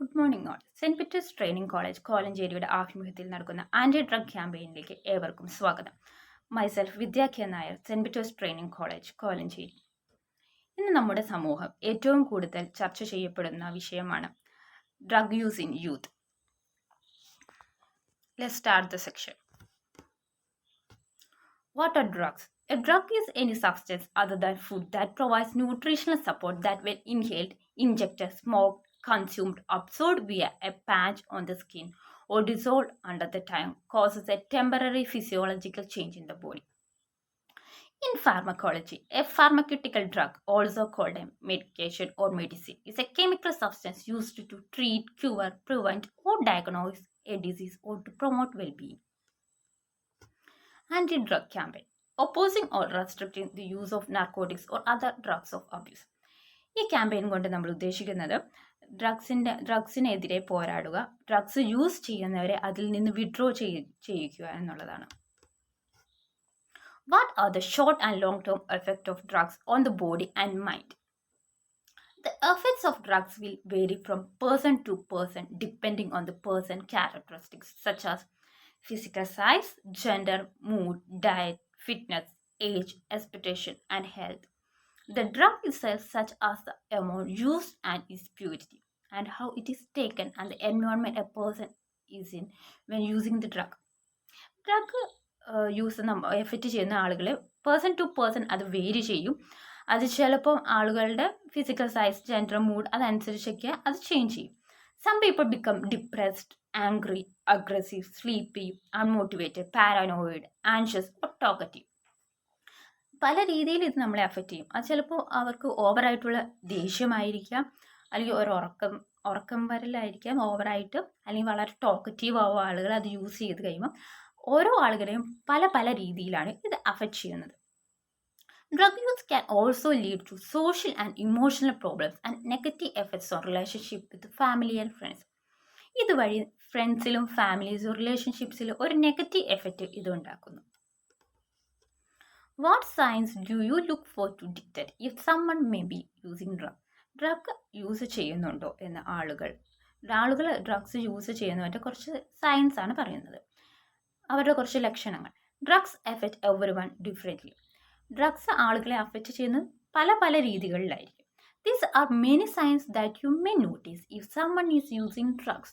Good morning all. Saint Peter's training college കോലഞ്ചേരിയുടെ ആഭിമുഖ്യത്തിൽ നടക്കുന്ന ആന്റി ഡ്രഗ് ക്യാമ്പയിനിലേക്ക് ഏവർക്കും സ്വാഗതം. Myself Vidyakhya Nair, Saint Peter's training college Kolenchery. ഇന്ന് നമ്മുടെ സമൂഹം ഏറ്റവും കൂടുതൽ ചർച്ച ചെയ്യപ്പെടുന്ന വിഷയമാണ് drug use in youth. Let's start the section. What are drugs? A drug is any substance other than food that provides nutritional support that when inhaled, injected, smoked, consumed, absorbed via a patch on the skin, or dissolved under the tongue causes a temporary physiological change in the body. In pharmacology, a pharmaceutical drug, also called a medication or medicine, is a chemical substance used to treat, cure, prevent, or diagnose a disease or to promote well-being. Anti-drug campaign, opposing or restricting the use of narcotics or other drugs of abuse. ഈ campaign കൊണ്ട് നമ്മൾ ഉദ്ദേശിക്കുന്നത് ഡ്രഗ്സിനെതിരെ പോരാടുക, drugs use ചെയ്യുന്നവരെ അതിൽ നിന്ന് withdraw ചെയ്യിക്കുക എന്നുള്ളതാണ്. What are the short and long-term effects of drugs on the body and mind? The effects of drugs will vary from person to person depending on the person's characteristics such as physical size, gender, mood, diet, fitness, age, expectation, and health. The drug itself, such as the amount used and its purity, and how it is taken, and the environment a person is in when using the drug. Drug use effect ചെയ്യുന്ന ആളുകളെ person to person അത് vary ചെയ്യും. അത് ചിലപ്പോൾ ആളുകളുടെ physical size, gender, mood അതനുസരിച്ചൊക്കെ അത് change ചെയ്യും. Some people become depressed, angry, aggressive, sleepy, unmotivated, paranoid, anxious, or talkative. പല രീതിയിൽ ഇത് നമ്മളെ അഫക്റ്റ് ചെയ്യും. അത് ചിലപ്പോൾ അവർക്ക് ഓവറായിട്ടുള്ള ദേഷ്യമായിരിക്കാം, അല്ലെങ്കിൽ ഒരു ഉറക്കം വരലായിരിക്കാം ഓവറായിട്ട്, അല്ലെങ്കിൽ വളരെ ടോക്കറ്റീവ് ആവുക ആളുകൾ അത് യൂസ് ചെയ്ത് കഴിയുമ്പോൾ ഓരോ ആളുകളെയും പല പല രീതിയിലാണ് ഇത് അഫക്റ്റ് ചെയ്യുന്നത്. Drug use can also lead to social and emotional problems and negative effects on relationship with family and friends. ഇതുവഴി ഫ്രണ്ട്സിലും ഫാമിലീസും റിലേഷൻഷിപ്സിലും ഒരു നെഗറ്റീവ് എഫക്റ്റ് ഇത് ഉണ്ടാക്കുന്നു. What signs do you look for to detect if someone may be using drug? Drug use ചെയ്യുന്നുണ്ടോ എന്ന് ആളുകൾ drugs use ചെയ്യുന്നവരുടെ കുറച്ച് science ആണ് പറയുന്നത്, അവരുടെ കുറച്ച് ലക്ഷണങ്ങൾ. Drugs effect everyone differently. Drugs ആളുകളെ അഫക്റ്റ് ചെയ്യുന്നത് പല പല രീതികളിലായിരിക്കും. These are many signs that you may notice if someone is using drugs.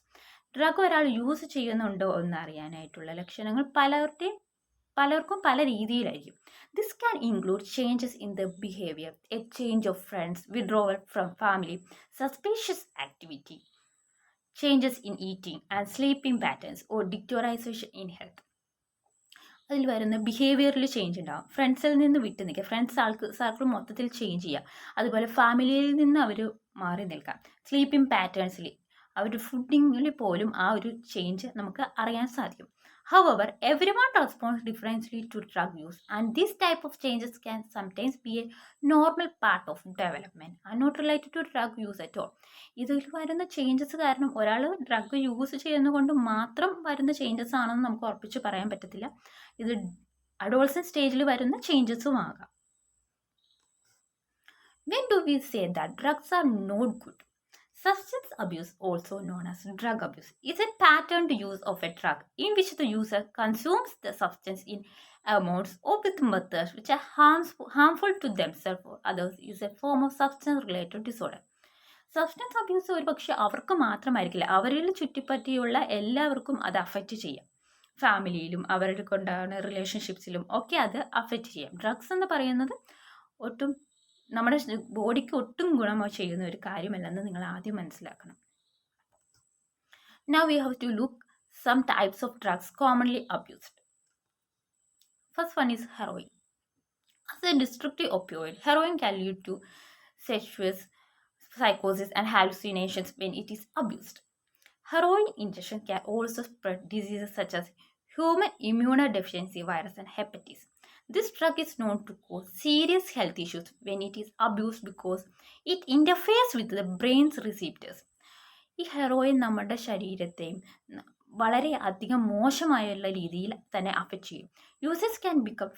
Drug ഒരാൾ യൂസ് ചെയ്യുന്നുണ്ടോ എന്ന് അറിയാനായിട്ടുള്ള ലക്ഷണങ്ങൾ പലർക്കും പല രീതിയിലായിരിക്കും. This can include changes in the behavior, a change of friends, withdrawal from family, suspicious activity, changes in eating and sleeping patterns, or deterioration in health. അതിൽ വരുന്ന ബിഹേവിയറിൽ change ഉണ്ടാകും. ഫ്രണ്ട്സിൽ നിന്ന് വിട്ടു നിൽക്കുക, ഫ്രണ്ട്സ് സർക്കിൾ മൊത്തത്തിൽ ചേഞ്ച് ചെയ്യുക. അതുപോലെ ഫാമിലിയിൽ നിന്ന് അവർ മാറി നിൽക്കാം. സ്ലീപ്പിംഗ് പാറ്റേൺസിൽ, അവരുടെ ഫുഡിങ്ങിൽ പോലും ആ ഒരു ചേഞ്ച് നമുക്ക് അറിയാൻ സാധിക്കും. However, everyone responds differently to drug use, and this type of changes can sometimes be a normal part of development and not related to drug use at all. ഇതിൽ വരുന്ന ചേഞ്ചസ് കാരണം ഒരാൾ ഡ്രഗ് യൂസ് ചെയ്യുന്നതുകൊണ്ട് മാത്രം വരുന്ന changes ആണെന്ന് നമുക്ക് ഉറപ്പിച്ച് പറയാൻ പറ്റത്തില്ല. ഇത് അഡോൾസെന്റ് സ്റ്റേജിൽ വരുന്ന ചേഞ്ചസും ആകാം. When do we say that drugs are not good? Substance abuse, also known as drug abuse, is a patterned use of a drug in which the user consumes the substance in amounts or with methods which are harmful to themselves or others. Is a form of substance-related disorder. Substance abuse ഒരു പക്ഷെ അവർക്ക് മാത്രമായിരിക്കില്ല, അവരിൽ ചുറ്റിപ്പറ്റിയുള്ള എല്ലാവർക്കും അത് affect ചെയ്യാം. ഫാമിലിയിലും അവരുടെ കൊണ്ടാണ് റിലേഷൻഷിപ്സിലും ഒക്കെ അത് അഫക്റ്റ് ചെയ്യാം. ഡ്രഗ്സ് എന്ന് പറയുന്നത് ഒട്ടും നമ്മുടെ ബോഡിക്ക് ഒട്ടും ഗുണമോ ചെയ്യുന്ന ഒരു കാര്യമല്ലെന്ന് നിങ്ങൾ ആദ്യം മനസ്സിലാക്കണം. Now we have to look some types of drugs commonly abused. First one is heroin. As a destructive opioid, heroin can lead to seizures, psychosis, and hallucinations when it is abused. Heroin injection can also spread diseases such as human immunodeficiency virus and hepatitis. This drug is known to cause serious health issues when it is abused because it interferes with the brain's receptors. ഈ heroin നമ്മുടെ ശരീരത്തെയും വളരെ അധികം മോശമായുള്ള രീതിയിൽ തന്നെ affect ചെയ്യും. Users can become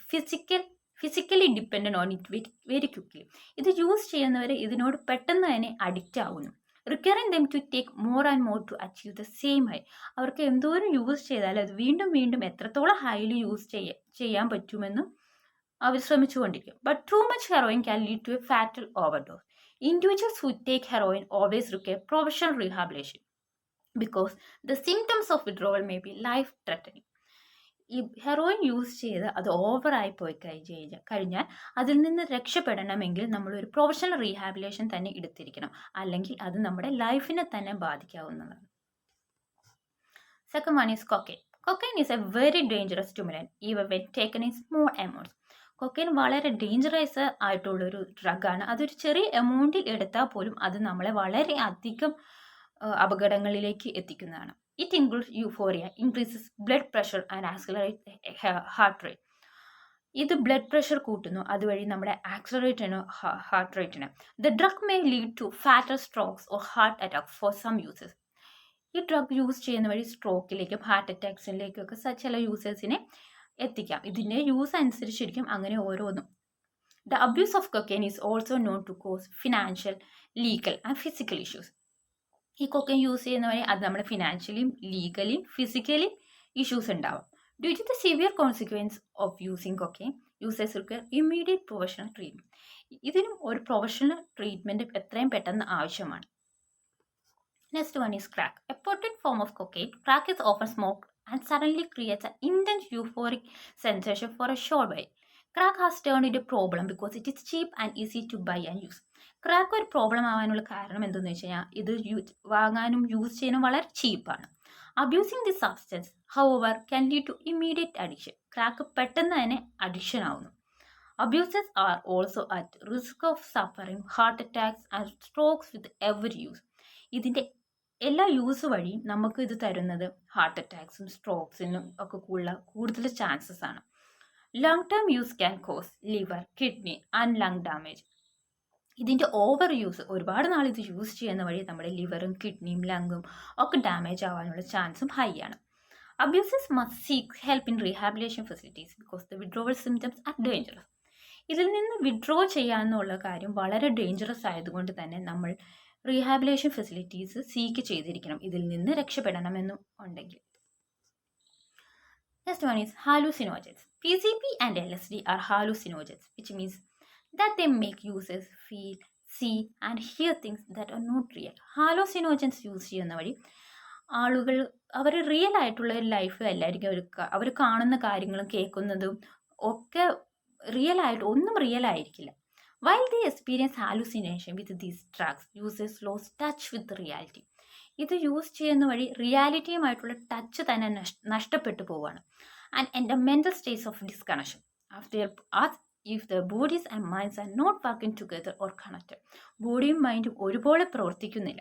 physically dependent on it very quickly. ഇത് യൂസ് ചെയ്യുന്നവർ ഇതിനോട് പെട്ടെന്ന് തന്നെ അഡിക്റ്റ് ആകുന്നു. Requiring them to take more and more to achieve the same high. അവർക്ക് എന്തോരം യൂസ് ചെയ്താലും അത് വീണ്ടും വീണ്ടും എത്രത്തോളം ഹൈലി യൂസ് ചെയ്യാൻ പറ്റുമെന്നും അവർ ശ്രമിച്ചുകൊണ്ടിരിക്കും. But too much heroin can lead to a fatal overdose. Individuals who take heroin always require professional rehabilitation because the symptoms of withdrawal may be life threatening. ഈ ഹെറോയിൻ യൂസ് ചെയ്ത് അത് ഓവറായി പോയി കഴിഞ്ഞാൽ അതിൽ നിന്ന് രക്ഷപ്പെടണമെങ്കിൽ നമ്മളൊരു പ്രൊഫഷണൽ റീഹാബിലേഷൻ തന്നെ എടുത്തിരിക്കണം, അല്ലെങ്കിൽ അത് നമ്മുടെ ലൈഫിനെ തന്നെ ബാധിക്കാവുന്നതാണ്. Second one is cocaine. Cocaine is a very dangerous stimulant even when taken in small amounts. Cocaine വളരെ ഡേഞ്ചറസ് ആയിട്ടുള്ളൊരു ഡ്രഗാണ്. അതൊരു ചെറിയ എമൗണ്ടിൽ എടുത്താൽ പോലും അത് നമ്മളെ വളരെ അധികം അപകടങ്ങളിലേക്ക് എത്തിക്കുന്നതാണ്. It includes euphoria, increases blood pressure and accelerate heart rate. ഇത് ബ്ലഡ് പ്രഷർ കൂട്ടുന്നു, അതുവഴി നമ്മുടെ ആക്സിലറേറ്റ് ചെയ്യുന്നു ഹാർട്ട് റേറ്റിന്. The drug may lead to fatal strokes or heart attack for some users. ഈ ഡ്രഗ് യൂസ് ചെയ്യുന്ന വഴി സ്ട്രോക്കിലേക്കും ഹാർട്ട് അറ്റാക്സിലേക്കും ഒക്കെ ചില യൂസേഴ്സിനെ എത്തിക്കാം. ഇതിൻ്റെ യൂസ് അനുസരിച്ചിരിക്കും അങ്ങനെ ഓരോന്നും. The abuse of cocaine is also known to cause financial, legal and physical issues. ഈ കൊക്കൈൻ യൂസ് ചെയ്യുന്ന വഴി അത് നമ്മുടെ ഫിനാൻഷ്യലിയും ലീഗലിയും ഫിസിക്കലിയും ഇഷ്യൂസ് ഉണ്ടാവും. Due to the severe consequence of using cocaine, users require immediate professional treatment. ഇതിനും ഒരു പ്രൊഫഷണൽ ട്രീറ്റ്മെൻറ്റ് എത്രയും പെട്ടെന്ന് ആവശ്യമാണ്. Next one is crack. A potent form of cocaine, crack is often smoked and suddenly creates an intense euphoric sensation for a short while. Crack has turned into a problem because it is cheap and easy to buy and use. Crack ഒരു problem ആവാനുള്ള കാരണം എന്തെന്ന് വെച്ച് കഴിഞ്ഞാൽ ഇത് വാങ്ങാനും use ചെയ്യാനും വളരെ ചീപ്പാണ്. Abusing this substance however can lead to immediate addiction. Crack പെട്ടെന്ന് തന്നെ അഡിക്ഷൻ ആവുന്നു. Abusers are also at risk of suffering heart attacks and strokes with every use. ഇതിൻ്റെ എല്ലാ യൂസ് വഴിയും നമുക്ക് ഇത് തരുന്നത് ഹാർട്ട് അറ്റാക്സും സ്ട്രോക്സിനും ഒക്കെ കൂടുതൽ ചാൻസസ് ആണ്. Long term use can cos liver, kidney and lung damage. ഇതിൻ്റെ ഓവർ യൂസ്, ഒരുപാട് നാൾ ഇത് യൂസ് ചെയ്യുന്ന വഴി നമ്മുടെ ലിവറും കിഡ്നിയും ലങ്ങും ഒക്കെ ഡാമേജ് ആവാനുള്ള ചാൻസും ഹൈ ആണ്. Abusers must seek help in rehabilitation facilities because the withdrawal symptoms R dangerous. ഇതിൽ നിന്ന് വിഡ്രോ ചെയ്യാമെന്നുള്ള കാര്യം വളരെ ഡേഞ്ചറസ് ആയതുകൊണ്ട് തന്നെ നമ്മൾ റീഹാബിലേഷൻ ഫെസിലിറ്റീസ് സീക്ക് ചെയ്തിരിക്കണം ഇതിൽ നിന്ന് രക്ഷപ്പെടണമെന്നും ഉണ്ടെങ്കിൽ. Next one is hallucinogens. PCP and LSD are hallucinogens, which means that they make users feel, see and hear things that are not real. Hallucinogens use ചെയ്യുന്ന വഴി ആളുകൾ അവർ റിയൽ ആയിട്ടുള്ള ലൈഫ് അല്ലായിരിക്കും അവർ കാണുന്ന കാര്യങ്ങളും കേൾക്കുന്നതും ഒക്കെ റിയൽ ആയിട്ട് ഒന്നും റിയൽ ആയിരിക്കില്ല. While they experience hallucination with these drugs, users lose touch with reality. ഇത് യൂസ് ചെയ്യുന്ന വഴി റിയാലിറ്റിയുമായിട്ടുള്ള ടച്ച് തന്നെ നഷ്ടപ്പെട്ടു പോവുകയാണ്. And A mental States of disconnection if the bodies and minds are not working together or connected. ബോഡിയും മൈൻഡും ഒരുപോലെ പ്രവർത്തിക്കുന്നില്ല.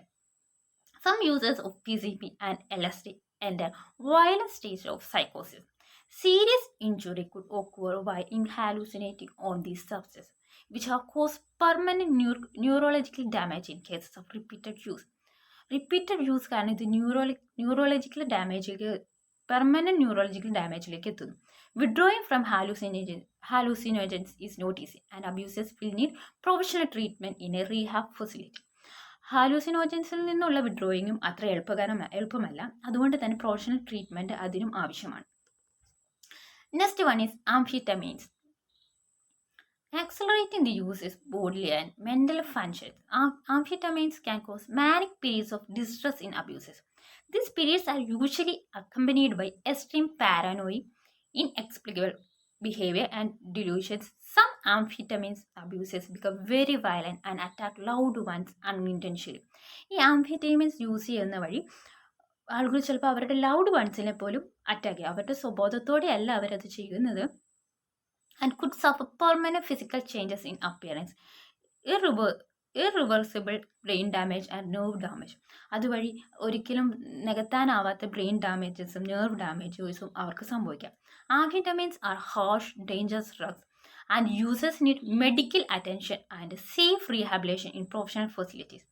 Some users of PCP and LSD enter violent stages of psychosis. Serious injury could occur while hallucinating on these substances, which have caused permanent neurological damage in cases of repeated use. Repeated use കാരണം ഇത് neurological ഡാമേജിലേക്ക്, permanent neurological ഡാമേജിലേക്ക് എത്തുന്നു. Withdrawing from hallucinogens is not easy and abusers will need professional treatment in a rehab facility. ഹാലൂസിനോജൻസിൽ നിന്നുള്ള വിഡ്രോയിങ്ങും അത്ര എളുപ്പമല്ല, അതുകൊണ്ട് തന്നെ പ്രൊഫഷണൽ ട്രീറ്റ്മെൻറ്റ് അതിനും ആവശ്യമാണ്. Next one is amphetamines. Accelerating the use is bodily and mental functions. Amphetamines can cause manic periods of distress in abusers. These periods are usually accompanied by extreme paranoia, inexplicable behavior and delusions. Some amphetamines abusers become very violent and attack loved ones unintentionally. ഈ ആംഫെറ്റമിൻസ് use ചെയ്യുന്ന വഴി ആളുകൾ ചിലപ്പോൾ അവരുടെ loud വൺസിനെ പോലും attack ചെയ്യും. അവരുടെ സ്വബോധത്തോടെയല്ല അവരത് ചെയ്യുന്നത്. and could suffer permanent physical changes in appearance, irreversible brain damage and nerve damage. അതുവഴി ഒരിക്കലും നികത്താനാവാത്ത ബ്രെയിൻ ഡാമേജസും നെർവ് ഡാമേജസും അവർക്ക് സംഭവിക്കാം. ആംഫെറ്റമിൻസ് R harsh, dangerous drugs and users need medical attention and safe rehabilitation in professional facilities.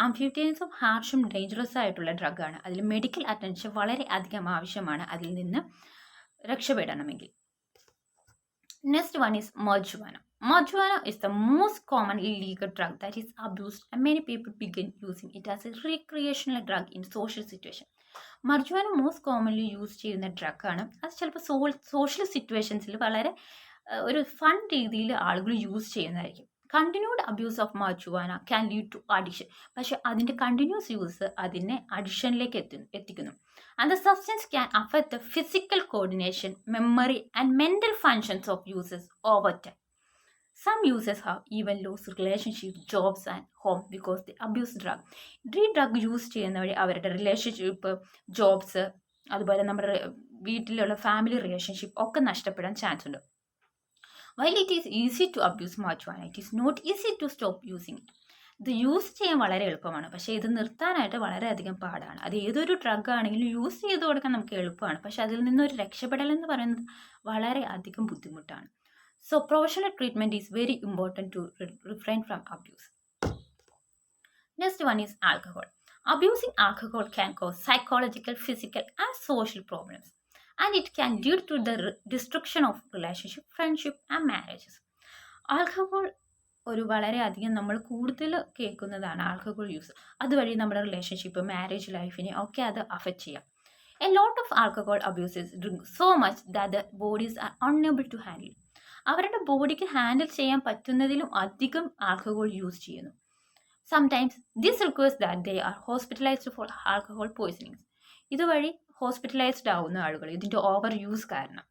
ആംഫെറ്റമിൻസും ഹാർഷും dangerous ആയിട്ടുള്ള ഡ്രഗാണ്. അതിൽ medical attention വളരെ അധികം ആവശ്യമാണ് അതിൽ നിന്ന് രക്ഷപ്പെടണമെങ്കിൽ. Next one is marijuana. Marijuana is the most commonly legal drug that is abused, and many people begin using it as a recreational drug in social situations. Marijuana most commonly use ചെയ്യുന്ന ഡ്രഗാണ്. അത് ചിലപ്പോൾ social സിറ്റുവേഷൻസിൽ വളരെ ഒരു fun രീതിയിൽ ആളുകൾ use ചെയ്യുന്നതായിരിക്കും. Continued abuse of marijuana can lead to addiction. പക്ഷെ അതിൻ്റെ കണ്ടിന്യൂസ് യൂസ് അതിനെ അഡിക്ഷനിലേക്ക് എത്തിക്കുന്നു. And the substance can affect the physical coordination, memory and mental functions of users over time. Some users have even lost relationships, jobs and home because they abuse drug. ഈ drug use ചെയ്യുന്ന വഴി അവരുടെ relationship, jobs, അതുപോലെ നമ്മുടെ വീട്ടിലുള്ള family relationship ഒക്കെ നഷ്ടപ്പെടാൻ chance ഉണ്ട്. While it is easy to abuse marijuana, it is not easy to stop using it. ഇത് യൂസ് ചെയ്യാൻ വളരെ എളുപ്പമാണ്, പക്ഷേ ഇത് നിർത്താനായിട്ട് വളരെയധികം പാടാണ്. അത് ഏതൊരു ഡ്രഗ് ആണെങ്കിലും യൂസ് ചെയ്ത് കൊടുക്കാൻ നമുക്ക് എളുപ്പമാണ്, പക്ഷെ അതിൽ നിന്നൊരു രക്ഷപ്പെടൽ എന്ന് പറയുന്നത് വളരെ അധികം ബുദ്ധിമുട്ടാണ്. So professional treatment is very important to refrain from abuse. Next one is alcohol. Abusing alcohol can cause psychological, physical and social problems, and it can lead to the destruction of relationship, friendship and marriages. Alcohol ഒരു വളരെയധികം നമ്മൾ കൂടുതൽ കേൾക്കുന്നതാണ് alcohol use. അതുവഴി നമ്മുടെ relationship, marriage ലൈഫിനെ ഒക്കെ അത് അഫക്റ്റ് ചെയ്യാം. A lot of alcohol abusers drink so much that their bodies are unable to handle. അവരുടെ ബോഡിക്ക് ഹാൻഡിൽ ചെയ്യാൻ പറ്റുന്നതിലും അധികം ആൽക്കഹോൾ യൂസ് ചെയ്യുന്നു. Sometimes this requires that they are hospitalised for alcohol poisonings. ഇതുവഴി ഹോസ്പിറ്റലൈസ്ഡ് ആവുന്ന ആളുകൾ ഇതിൻ്റെ ഓവർ യൂസ് കാരണം.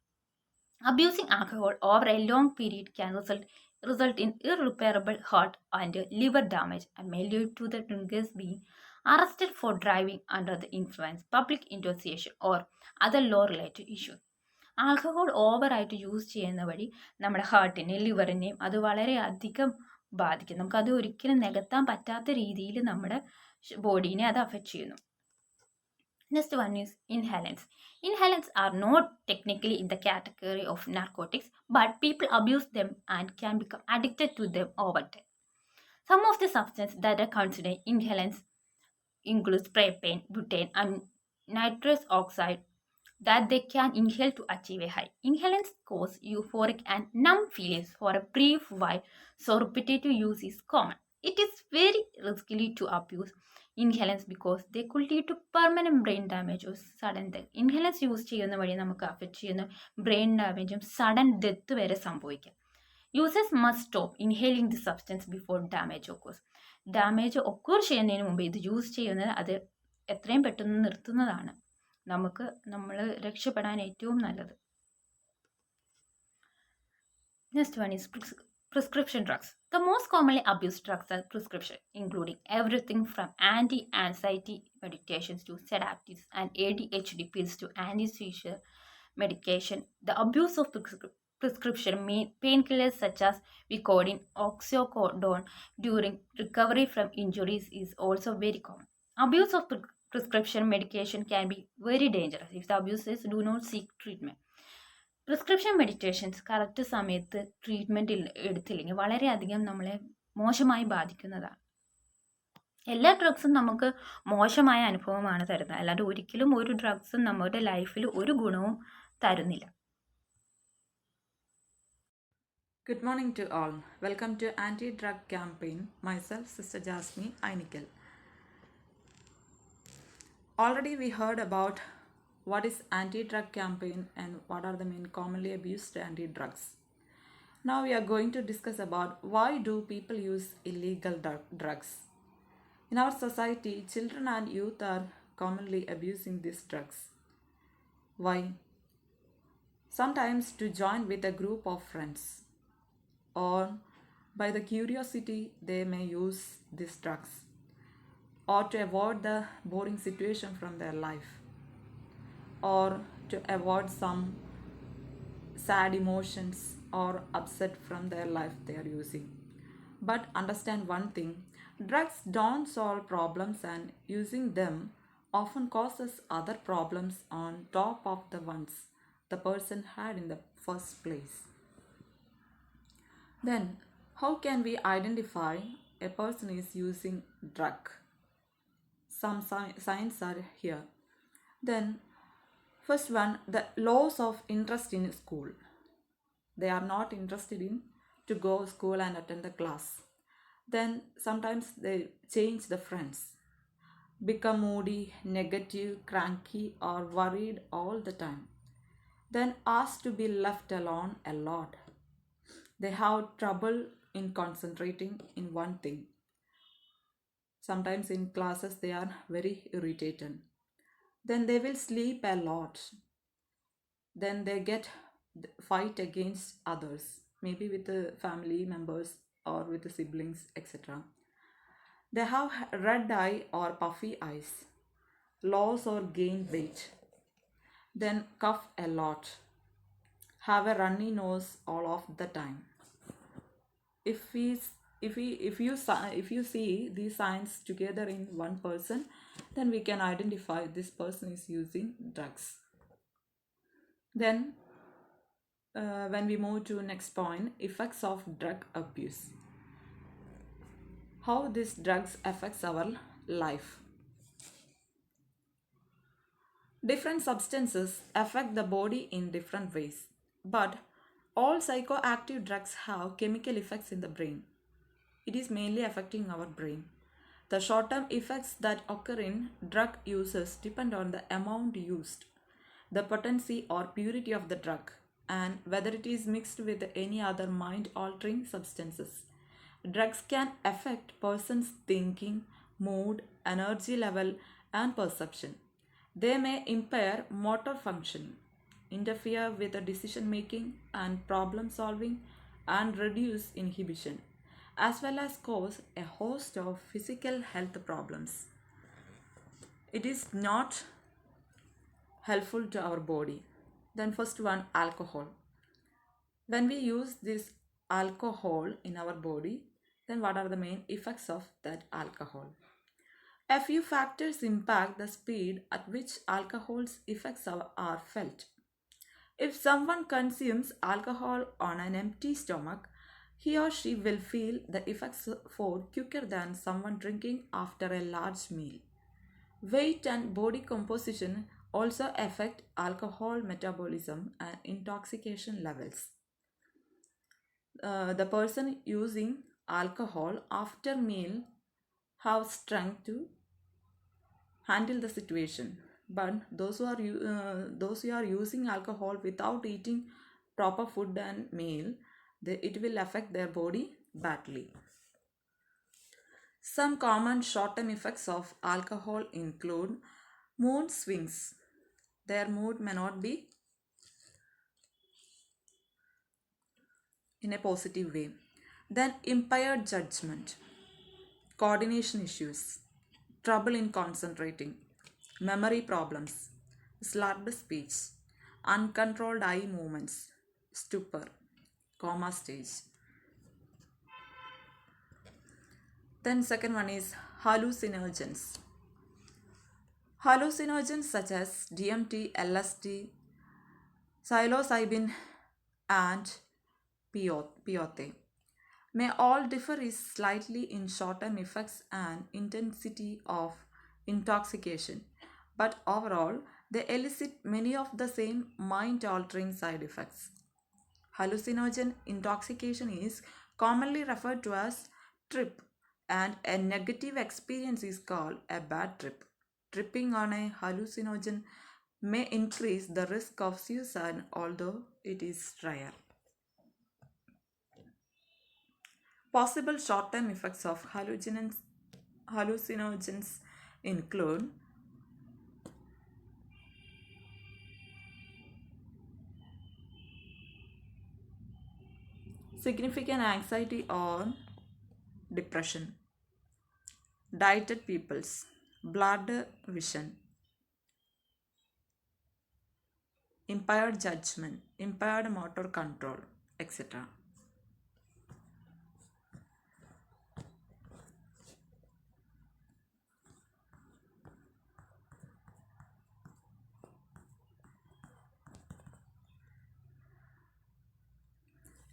Abusing alcohol over a long period can result in irreparable heart and liver damage and may lead to the drinkers being arrested for driving under the influence, public intoxication or other law-related issues. Alcohol ഓവറായിട്ട് use ചെയ്യുന്ന വഴി നമ്മുടെ ഹാർട്ടിനെയും ലിവറിനെയും അത് വളരെയധികം ബാധിക്കും. നമുക്കത് ഒരിക്കലും നികത്താൻ പറ്റാത്ത രീതിയിൽ നമ്മുടെ ബോഡീനെ അത് അഫക്റ്റ് ചെയ്യുന്നു. Next one is inhalants. Inhalants are not technically in the category of narcotics, but people abuse them and can become addicted to them over time. Some of the substances that are considered inhalants include spray paint, butane, and nitrous oxide that they can inhale to achieve a high. Inhalants cause euphoric and numb feelings for a brief while, so repetitive use is common. It is very risky to abuse inhalants because they could lead to permanent brain damage or sudden death. Inhalants use ചെയ്യുന്ന വഴി നമുക്ക് affect ചെയ്യുന്ന brain ഡാമേജും sudden death വരെ സംഭവിക്കാം. Users must stop inhaling the substance before damage occurs. Damage occur ചെയ്യുന്നതിന് മുമ്പ് ഇത് use ചെയ്യുന്നത് അത് എത്രയും പെട്ടെന്ന് നിർത്തുന്നതാണ് നമുക്ക് നമ്മൾ രക്ഷപ്പെടാൻ ഏറ്റവും നല്ലത്. Next one is prescription drugs. The most commonly abused drugs are prescription, including everything from anti-anxiety medications to sedatives and ADHD pills to anesthesia medication. The abuse of prescription painkillers such as Vicodin, oxycodone during recovery from injuries is also very common. Abuse of prescription medication can be very dangerous if the abusers do not seek treatment. Prescription meditations correct സമയത്ത് treatment എടുത്തില്ലെങ്കിൽ വളരെയധികം നമ്മളെ മോശമായി ബാധിക്കുന്നതാണ്. എല്ലാ ഡ്രഗ്സും നമുക്ക് മോശമായ അനുഭവമാണ് തരുന്നത്, അല്ലാണ്ട് ഒരിക്കലും ഒരു ഡ്രഗ്സും നമ്മുടെ ലൈഫിൽ ഒരു ഗുണവും തരുന്നില്ല. Good morning to all. Welcome to Anti-Drug Campaign. Myself, Sister Jasmine Ainikal. Already we heard about what is anti-drug campaign and what are the main commonly abused anti-drugs. Now we are going to discuss about why do people use illegal drugs. In our society, children and youth are commonly abusing these drugs. Why? Sometimes to join with a group of friends, or by the curiosity they may use these drugs, or to avoid the boring situation from their life, or to avoid some sad emotions or upset from their life they are using. But understand one thing, drugs don't solve problems, and using them often causes other problems on top of the ones the person had in the first place. Then how can we identify a person is using drug? Some signs are here. Then first one, the loss of interest in school. They are not interested in to to go school and attend the class. Then sometimes they change the friends, become moody, negative, cranky, or worried all the time. Then ask to be left alone a lot. They have trouble in concentrating in one thing. Sometimes in classes they are very irritated. Then they will sleep a lot. Then they get fight against others, maybe with the family members or with the siblings, etc. They have red eye or puffy eyes, lose or gain weight, then cough a lot, have a runny nose all of the time. If we if you see these signs together in one person, then we can identify this person is using drugs. Then when we move to next point, effects of drug abuse, how this drugs affects our life. Different substances affect the body in different ways, but all psychoactive drugs have chemical effects in the brain. It is mainly affecting our brain. The short-term effects that occur in drug users depend on the amount used, the potency or purity of the drug, and whether it is mixed with any other mind-altering substances. Drugs can affect person's thinking, mood, energy level, and perception. They may impair motor functioning, interfere with the decision making and problem solving, and reduce inhibition, as well as cause a host of physical health problems. It is not helpful to our body. Then first one, alcohol. When we use this alcohol in our body, then what are the main effects of that alcohol? A few factors impact the speed at which alcohol's effects are felt. If someone consumes alcohol on an empty stomach, he or she will feel the effects for quicker than someone drinking after a large meal. Weight and body composition also affect alcohol metabolism and intoxication levels. The person using alcohol after meal have strength to handle the situation, but those who are using alcohol without eating proper food and meal, it will affect their body badly. Some common short-term effects of alcohol include mood swings. Their mood may not be in a positive way. Then impaired judgment, coordination issues, trouble in concentrating, memory problems, slurred speech, uncontrolled eye movements, stupor, coma stage. Then second one is hallucinogens. Hallucinogens such as DMT, LSD, psilocybin, and peyote may all differ is slightly in short-term effects and intensity of intoxication, but overall they elicit many of the same mind-altering side effects. Hallucinogen intoxication is commonly referred to as trip, and a negative experience is called a bad trip. Tripping on a hallucinogen may increase the risk of suicide, although it is rare. Possible short-term effects of hallucinogens include significant anxiety or depression, dilated pupils, blurred vision, impaired judgment, impaired motor control, etc.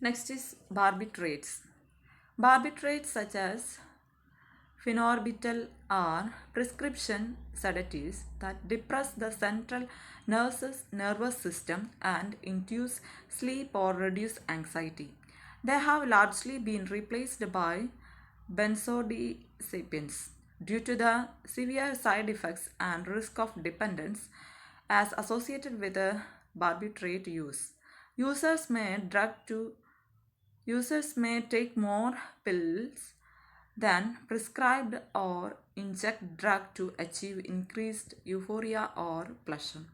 Next is barbiturates. Barbiturates such as phenobarbital are prescription sedatives that depress the central nervous system and induce sleep or reduce anxiety. They have largely been replaced by benzodiazepines due to the severe side effects and risk of dependence as associated with a barbiturate use. Users may drug to Users may take more pills than prescribed or inject drug to achieve increased euphoria or pleasure.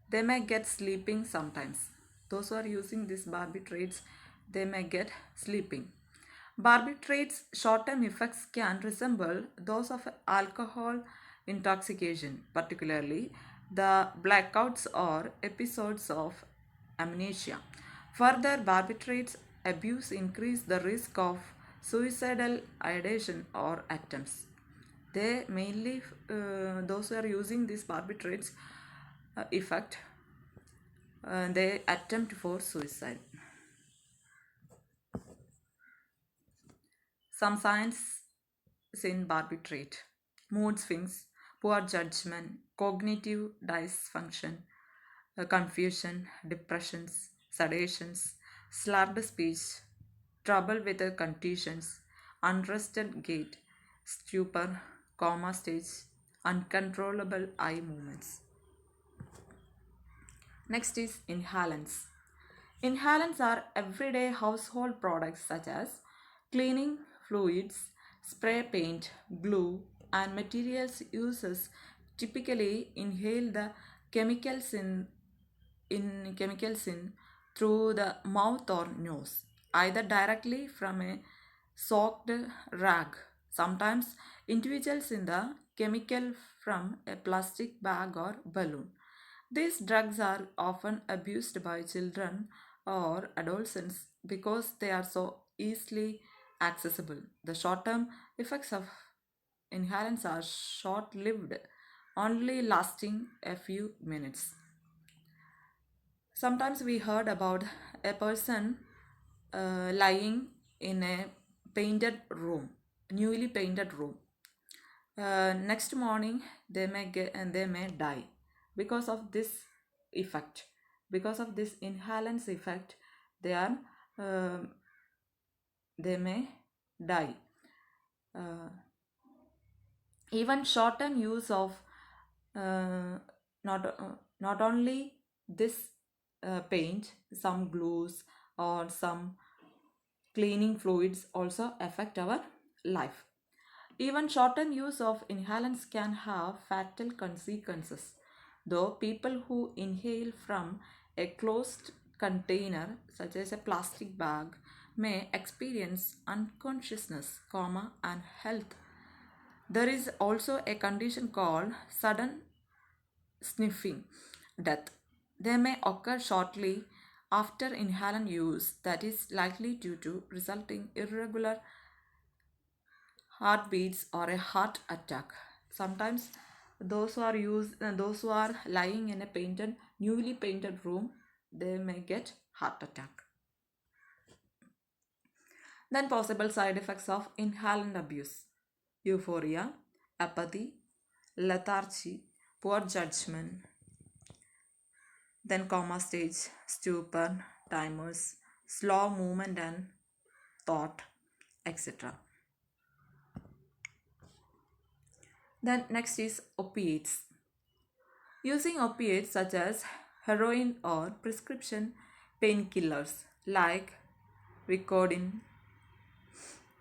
They may get sleeping sometimes. Those who are using these barbiturates, they may get sleeping. Barbiturates' short-term effects can resemble those of alcohol intoxication, particularly the blackouts or episodes of amnesia. Further, barbiturates abuse increase the risk of suicidal ideation or attempts. They mainly, those who are using these barbiturates effect, they attempt for suicide. Some signs in barbiturate: mood swings, poor judgment, cognitive dysfunction, confusion, depressions, sedations, slurred speech, trouble with the contusions, unrested gait, stupor, coma stage, uncontrollable eye movements. Next is inhalants. Inhalants are everyday household products such as cleaning fluids, spray paint, glue, and materials users typically inhale the chemicals in through the mouth or nose, either directly from a soaked rag. Sometimes individuals in the chemical from a plastic bag or balloon. These drugs are often abused by children or adolescents because they are so easily accessible. The short term effects of inhalants are short lived, only lasting a few minutes. Sometimes we heard about a person lying in a painted room, newly painted room. Next morning, they may get and they may die because of this effect. Because of this inhalants effect, they are uh, they may die. Uh, Even short-term use of not only this paint, some glues or some cleaning fluids also affect our life. Even short-term use of inhalants can have fatal consequences, though people who inhale from a closed container such as a plastic bag may experience unconsciousness, coma, and health. There is also a condition called sudden sniffing death. They may occur shortly after inhalant use that is likely due to resulting irregular heartbeats or a heart attack. Sometimes those who are lying in a newly painted room, they may get heart attack. Then possible side effects of inhalant abuse: euphoria, apathy, lethargy, poor judgment, then coma stage, stupor, timers, slow movement and thought, etc. Then next is opiates. Using opiates such as heroin or prescription painkillers like Vicodin,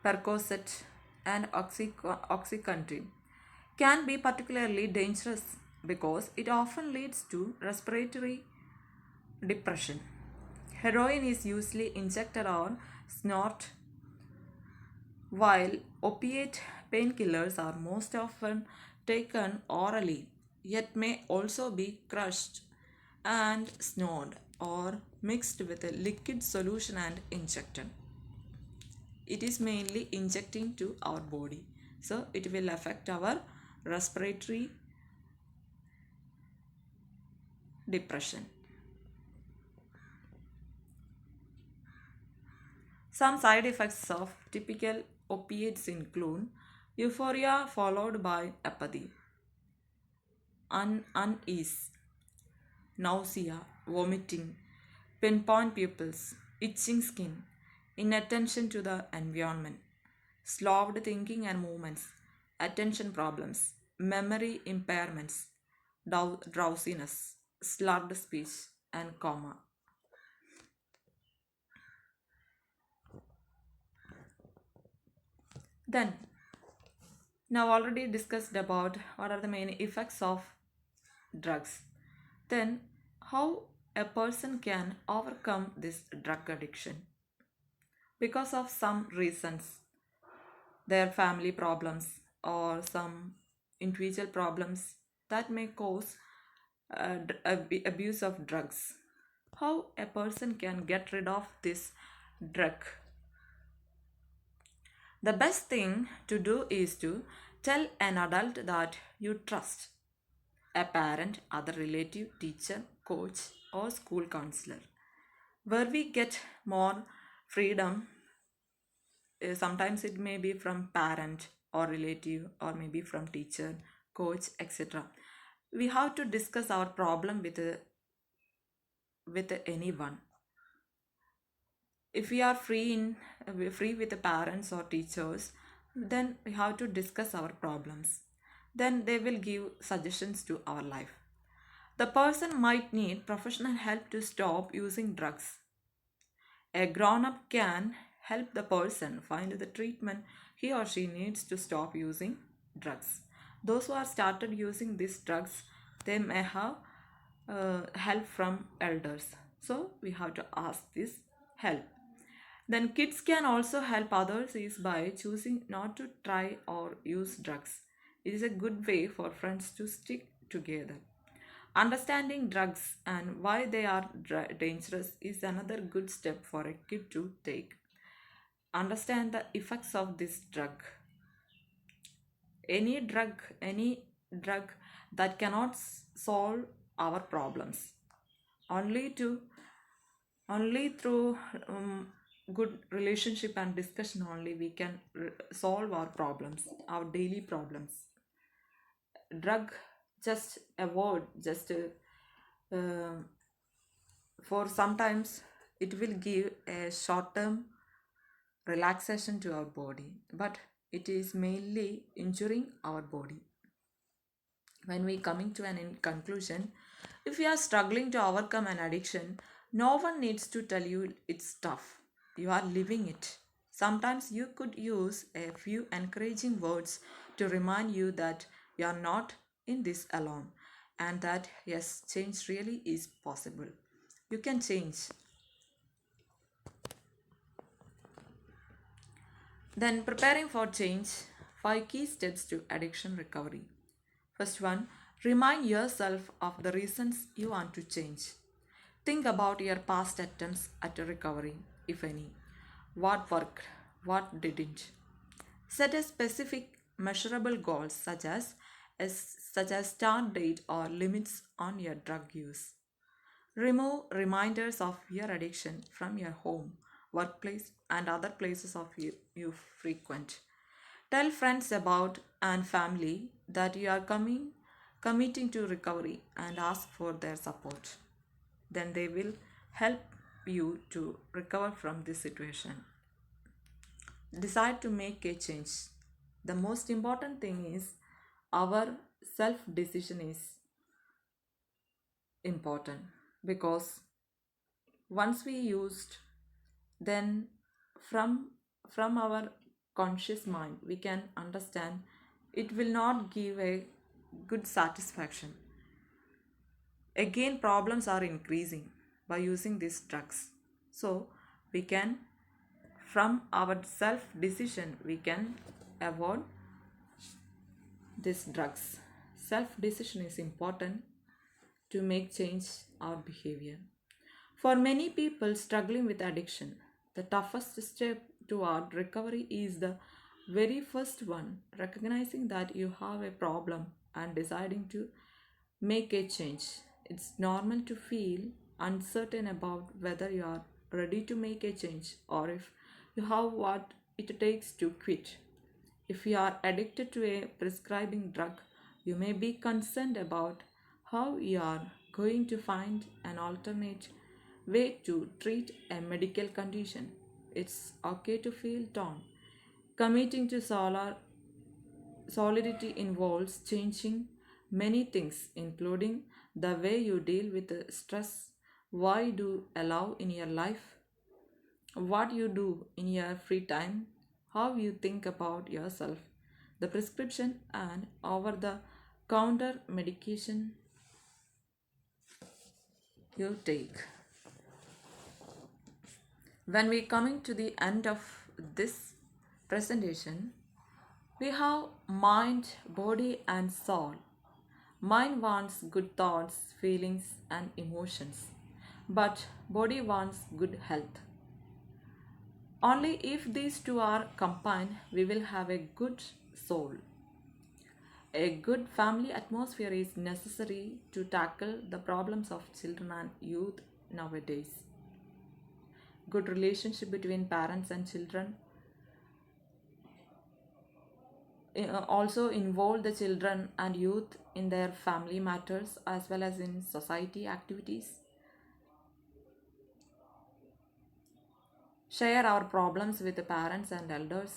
Percocet, and Oxycontin can be particularly dangerous because it often leads to respiratory depression. Heroin is usually injected or snort, while opiate painkillers are most often taken orally, yet may also be crushed and snorted or mixed with a liquid solution and injected. It is mainly injecting to our body, so it will affect our respiratory depression. Some side effects of typical opiates include euphoria followed by apathy, unease, nausea, vomiting, pinpoint pupils, itching skin, inattention to the environment, slowed thinking and movements, attention problems, memory impairments, drowsiness, slurred speech, and coma. Then, now already discussed about what are the main effects of drugs. Then, how a person can overcome this drug addiction because of some reasons, their family problems or some individual problems that may cause abuse of drugs. How a person can get rid of this drug? The best thing to do is to tell an adult that you trust, a parent, other relative, teacher, coach, or school counselor. Where we get more freedom, sometimes it may be from parent or relative, or maybe from teacher, coach, etc. We have to discuss our problem with anyone. If we are free with the parents or teachers, then we have to discuss our problems. Then they will give suggestions to our life. The person might need professional help to stop using drugs. A grown up can help the person find the treatment he or she needs to stop using drugs. Those who are started using these drugs, they may have help from elders. So we have to ask this help. Then kids can also help others is by choosing not to try or use drugs. It is a good way for friends to stick together. Understanding drugs and why they are dangerous is another good step for a kid to take. Understand the effects of this drug. Any drug that cannot solve our problems. Only to only through good relationship and discussion only we can solve our problems, our daily problems. Drug, just a word, just for sometimes it will give a short term relaxation to our body, but it is mainly injuring our body. When we coming to an conclusion, if you are struggling to overcome an addiction, no one needs to tell you it's tough. You are living it. Sometimes you could use a few encouraging words to remind you that you are not in this alone, and that yes, change really is possible. You can change. Then, preparing for change, 5 key steps to addiction recovery. First one, remind yourself of the reasons you want to change. Think about your past attempts at recovery, if any. What worked, what didn't. Set a specific measurable goals such as start date or limits on your drug use. Remove reminders of your addiction from your home, workplace, and other places of you frequent. Tell friends about and family that you are committing to recovery and ask for their support. Then they will help you to recover from this situation. Decide to make a change. The most important thing is our self decision is important, because once we used, then from from our conscious mind we can understand it will not give a good satisfaction. Again, problems are increasing by using these drugs. So we can, from our self decision, we can avoid these drugs. Self decision is important to make change our behavior. For many people struggling with addiction, the toughest step toward recovery is the very first one, recognizing that you have a problem and deciding to make a change. It's normal to feel uncertain about whether you are ready to make a change or if you have what it takes to quit. If you are addicted to a prescribing drug, you may be concerned about how you are going to find an alternate way to treat a medical condition. It's okay to feel torn. Committing to solidity involves changing many things, including the way you deal with the stress, why do allow in your life, what you do in your free time, how you think about yourself, the prescription and over the counter medication you take. When we coming to the end of this presentation, we have mind, body and soul. Mind wants good thoughts, feelings and emotions, but body wants good health. Only if these two are combined, we will have a good soul. A good family atmosphere is necessary to tackle the problems of children and youth nowadays. Good relationship between parents and children also involve the children and youth in their family matters as well as in society activities. Share our problems with the parents and elders.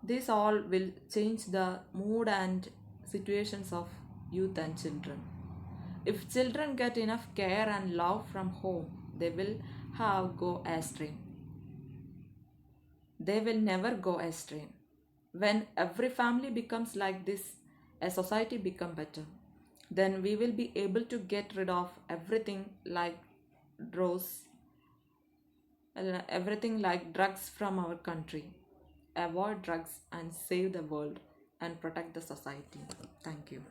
This all will change the mood and situations of youth and children. If children get enough care and love from home, they will have go astray. They will never go astray. When every family becomes like this, a society become better. Then we will be able to get rid of drugs, everything like drugs from our country. Avoid drugs and save the world and protect the society. Thank you.